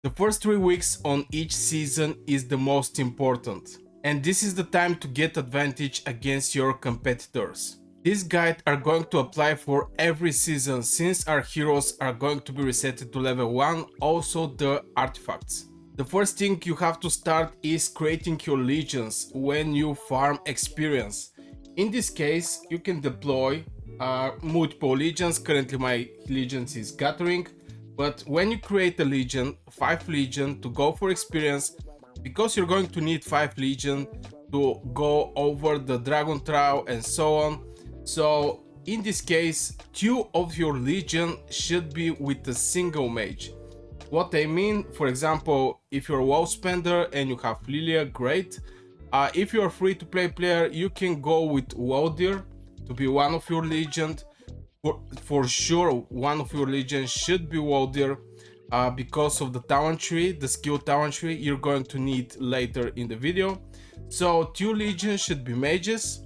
The first 3 weeks on each season is the most important, and this is the time to get advantage against your competitors. This guide are going to apply for every season since our heroes are going to be reset to level 1, also the artifacts. The first thing you have to start is creating your legions when you farm experience. In this case, you can deploy multiple legions. Currently my legions is gathering, but when you create a legion, 5 legion to go for experience, because you're going to need 5 legion to go over the dragon trial and so on. So in this case, 2 of your legion should be with a single mage. What I mean, for example, if you're a WoW spender and you have Lilia, great. If you're a free-to-play player, you can go with Waldir to be one of your legion. For sure, one of your legions should be Waldir because of the talent tree, the skill talent tree you're going to need later in the video. So 2 legions should be mages,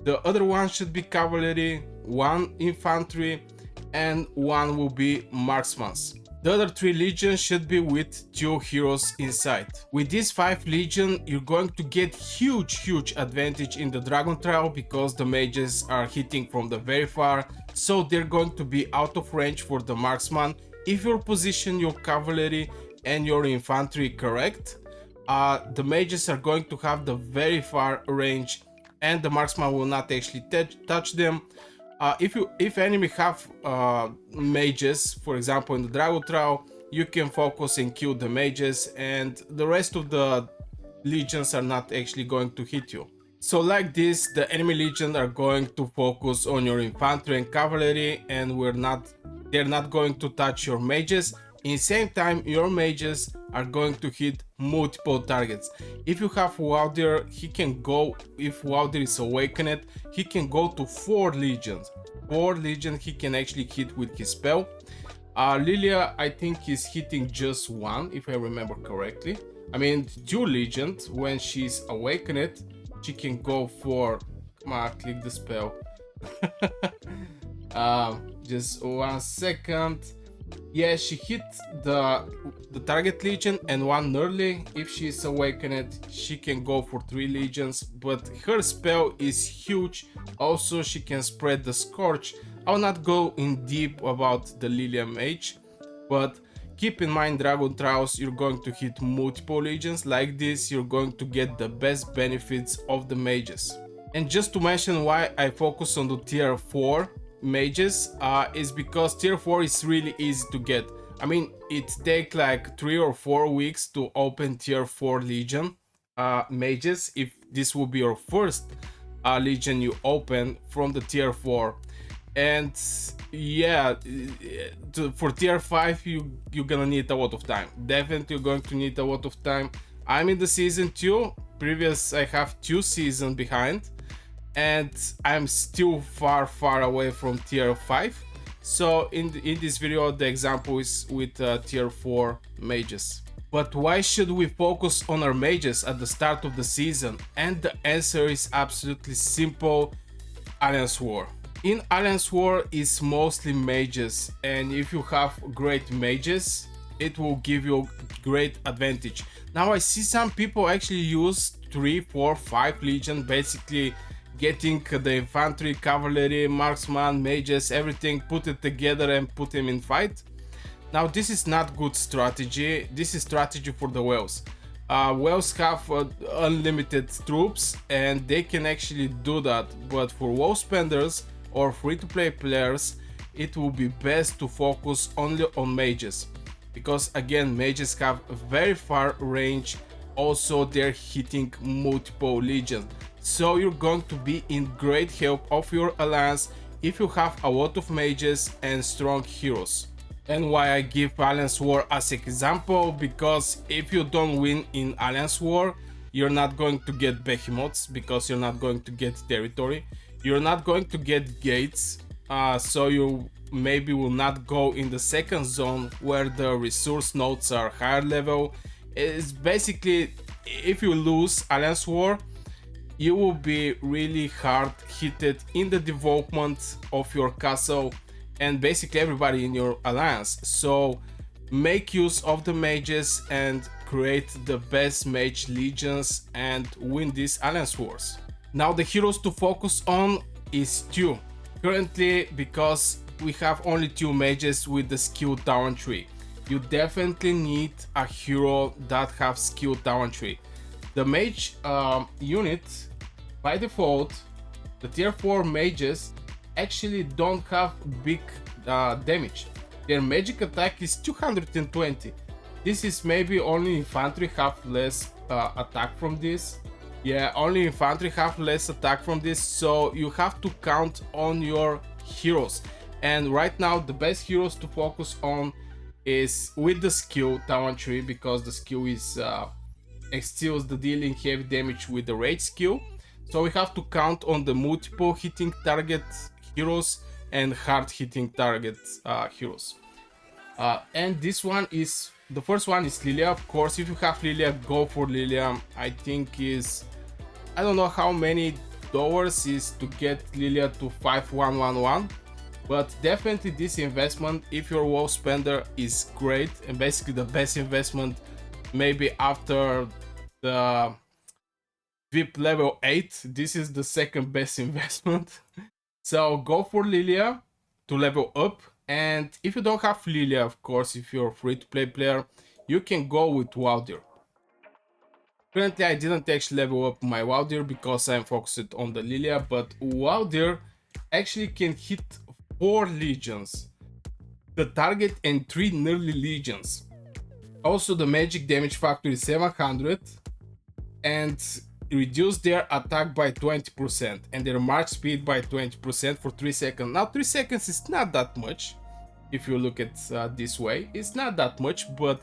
the other one should be cavalry, 1 infantry, and 1 will be marksmans. The other 3 legions should be with 2 heroes inside. With these 5 legion, you're going to get huge advantage in the dragon trial because the mages are hitting from the very far, so they're going to be out of range for the marksman. If you position your cavalry and your infantry correct, the mages are going to have the very far range and the marksman will not actually touch them. If enemy have mages, for example in the dragon trial, you can focus and kill the mages and the rest of the legions are not actually going to hit you. So like this, the enemy legion are going to focus on your infantry and cavalry and they're not going to touch your mages. In the same time, your mages are going to hit multiple targets. If you have Waldir, he can go, if Waldir is awakened, he can go to 4 legions. 4 legions he can actually hit with his spell. Lilia, I think, is hitting just 1, if I remember correctly. I mean, 2 legions, when she's awakened, she can go for... Come on, click the spell. Just 1 second. Yeah, she hit the target legion and 1 early. If she's awakened, she can go for 3 legions, but her spell is huge. Also, she can spread the scorch. I'll not go in deep about the Lilia mage, but keep in mind, dragon trials, you're going to hit multiple legions. Like this, you're going to get the best benefits of the mages. And just to mention why I focus on the tier 4 mages is because tier 4 is really easy to get. I mean, it takes like 3 or 4 weeks to open tier 4 legion mages if this will be your first legion you open from the tier 4. And yeah, for tier 5 you're gonna need a lot of time. Definitely you're going to need a lot of time. I'm in the season 2. Previous I have 2 seasons behind, and I'm still far away from tier 5. So in this video the example is with tier 4 mages. But why should we focus on our mages at the start of the season? And the answer is absolutely simple: Alliance War. In Alliance War is mostly mages, and if you have great mages, it will give you great advantage. Now I see some people actually use 3, 4, 5 legion, basically getting the infantry, cavalry, marksman, mages, everything, put it together and put them in fight. Now this is not good strategy. This is strategy for the whales. Whales have unlimited troops and they can actually do that, but for WoW spenders or free-to-play players, it will be best to focus only on mages, because again, mages have a very far range. Also, they're hitting multiple legions, so you're going to be in great help of your alliance if you have a lot of mages and strong heroes. And why I give Alliance War as an example, because if you don't win in Alliance War, you're not going to get behemoths, because you're not going to get territory, you're not going to get gates, so you maybe will not go in the second zone where the resource nodes are higher level. It's basically, if you lose Alliance War, you will be really hard hit in the development of your castle and basically everybody in your alliance. So make use of the mages and create the best mage legions and win these alliance wars. Now the heroes to focus on is two. Currently, because we have only two mages with the skill talent tree, you definitely need a hero that have skill talent tree. The mage unit, by default, the tier 4 mages actually don't have big damage. Their magic attack is 220. This is maybe only infantry have less attack from this. Yeah, only infantry have less attack from this, so you have to count on your heroes. And right now the best heroes to focus on is with the skill talent tree, because the skill is extends the dealing heavy damage with the rage skill. So we have to count on the multiple hitting target heroes and hard hitting target heroes. And this one is, the first one is Lilia. Of course, if you have Lilia, go for Lilia. I think is, I don't know how many dollars is to get Lilia to 5111, but definitely this investment, if you're a WoW spender, is great, and basically the best investment maybe after the VIP level 8. This is the second best investment. So go for Lilia to level up, and if you don't have Lilia, of course, if you're a free-to-play player, you can go with Waldir. Currently, I didn't actually level up my Waldir because I'm focused on the Lilia, but Waldir actually can hit 4 legions, the target, and 3 nearly legions. Also, the magic damage factor is 700, and reduce their attack by 20% and their march speed by 20% for 3 seconds. Now 3 seconds is not that much. If you look at this way, it's not that much, but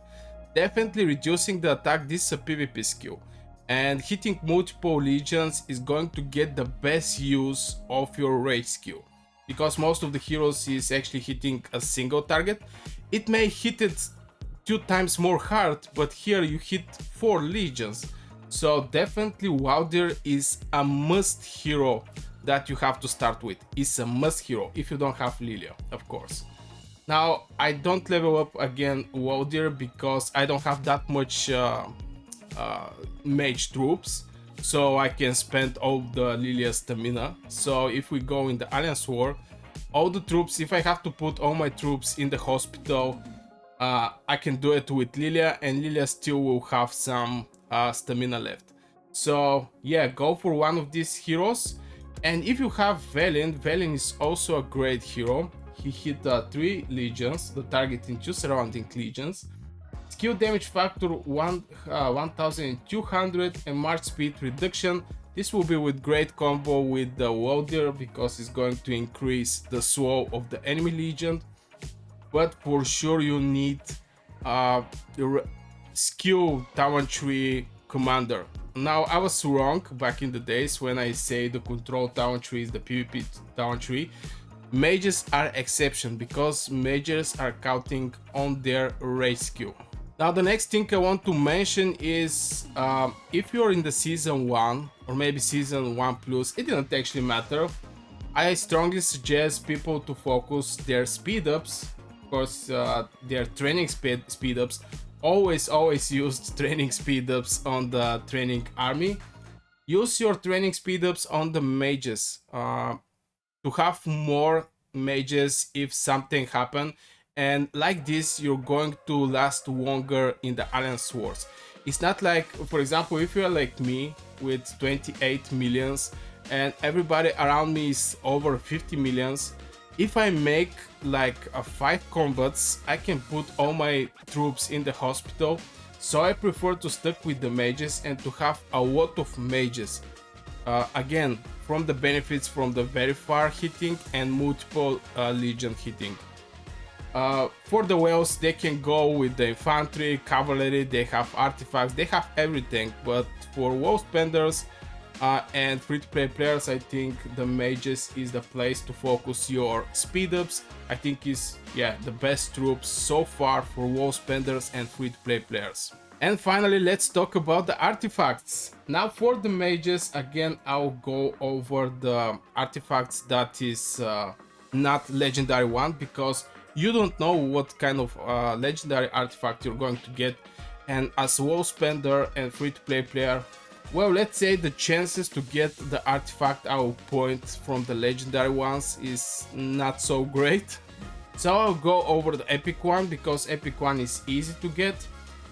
definitely reducing the attack, this is a PvP skill, and hitting multiple legions is going to get the best use of your rage skill, because most of the heroes is actually hitting a single target. It may hit it 2 times more hard, but here you hit 4 legions. So definitely Waldir is a must hero that you have to start with. It's a must hero if you don't have Lilia, of course. Now I don't level up again Waldir because I don't have that much mage troops, so I can spend all the Lilia stamina. So if we go in the Alliance War, all the troops, if I have to put all my troops in the hospital, I can do it with Lilia, and Lilia still will have some stamina left. So yeah, go for one of these heroes. And if you have Velen, Velen is also a great hero. He hit 3 legions, the target in 2 surrounding legions. Skill damage factor 1200 and march speed reduction. This will be with great combo with the Waldir because it's going to increase the slow of the enemy legion. But for sure you need the skill talent tree commander. Now I was wrong back in the days when I say the control talent tree is the PvP talent tree. Mages are exception because mages are counting on their rage skill. Now the next thing I want to mention is if you're in the season 1 or maybe season 1 plus, it didn't actually matter. I strongly suggest people to focus their speed ups, of course their training speed ups. Always use training speed ups on the training army. Use your training speed ups on the mages to have more mages if something happen, and like this you're going to last longer in the Alliance Wars. It's not like, for example, if you're like me with 28 millions and everybody around me is over 50 millions, if I make like 5 combats, I can put all my troops in the hospital. So I prefer to stick with the mages and to have a lot of mages. Again, from the benefits from the very far hitting and multiple legion hitting. For the whales, they can go with the infantry, cavalry, they have artifacts, they have everything. But for WoW spenders and free-to-play players, I think the mages is the place to focus your speed ups. I think is, yeah, the best troops so far for WoW spenders and free-to-play players. And finally, let's talk about the artifacts. Now for the mages, again, I'll go over the artifacts that is not legendary one, because you don't know what kind of legendary artifact you're going to get, and as a WoW spender and free-to-play player, well, let's say the chances to get the artifact out points from the legendary ones is not so great. So I'll go over the epic one because epic one is easy to get.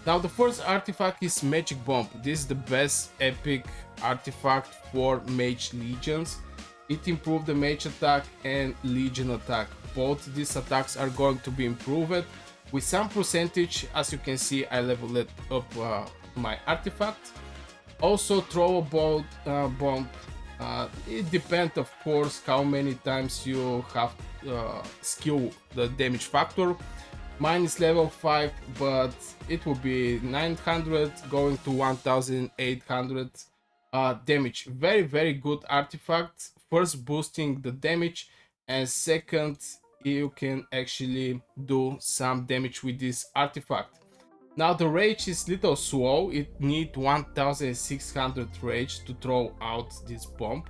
Now the first artifact is Magic Bomb. This is the best epic artifact for Mage Legions. It improved the Mage attack and Legion attack. Both these attacks are going to be improved with some percentage. As you can see, I leveled up my artifact. Also throwable bomb. It depends, of course, how many times you have skill the damage factor. Mine is level 5, but it will be 900 going to 1800 damage. Very good artifact. First, boosting the damage, and second, you can actually do some damage with this artifact. Now the rage is little slow. It needs 1600 rage to throw out this bomb,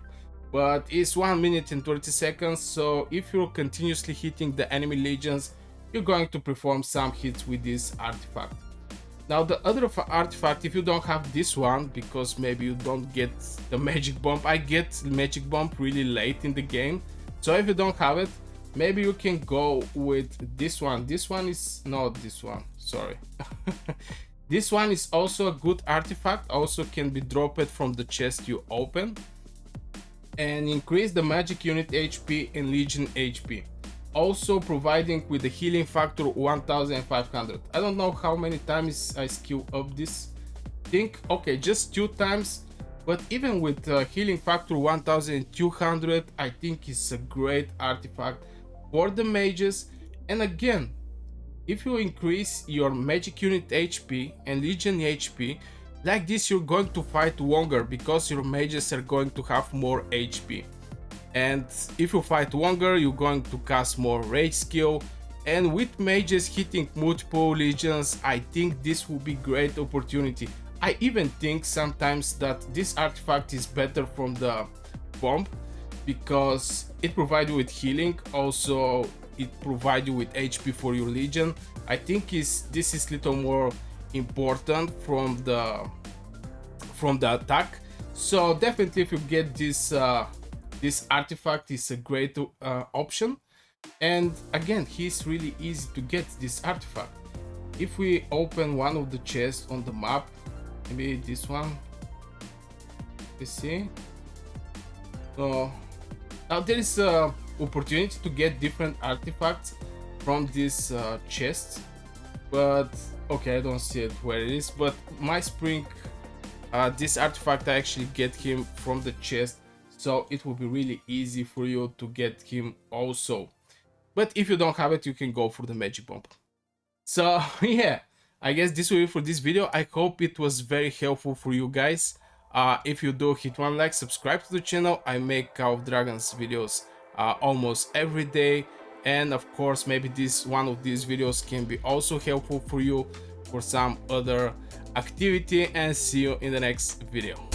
but it's 1 minute and 30 seconds. So if you're continuously hitting the enemy legions, you're going to perform some hits with this artifact. Now the other artifact, if you don't have this one, because maybe you don't get the magic bomb, I get the magic bomb really late in the game. So if you don't have it, maybe you can go with this one. This one is not this one, sorry. This one is also a good artifact, also can be dropped from the chest you open, and increase the magic unit HP and legion HP. Also providing with the healing factor 1500. I don't know how many times I skill up this thing. Okay, just 2 times, but even with healing factor 1200, I think it's a great artifact for the mages. And again, if you increase your magic unit HP and legion HP, like this, you're going to fight longer because your mages are going to have more HP. And if you fight longer, you're going to cast more rage skill. And with mages hitting multiple legions, I think this will be great opportunity. I even think sometimes that this artifact is better from the bomb, because it provides you with healing, also it provides you with HP for your legion. I think this is little more important from the attack. So definitely, if you get this this artifact, is a great option. And again, he's really easy to get this artifact. If we open one of the chests on the map, maybe this one, you see. So now there is a opportunity to get different artifacts from this chest, but okay, I don't see it where it is. But my spring, this artifact, I actually get him from the chest, so it will be really easy for you to get him also. But if you don't have it, you can go for the magic bomb. So yeah, I guess this will be for this video. I hope it was very helpful for you guys. If you do, hit one like, subscribe to the channel. I make Call of Dragons videos almost every day, and of course maybe this one of these videos can be also helpful for you for some other activity. And see you in the next video.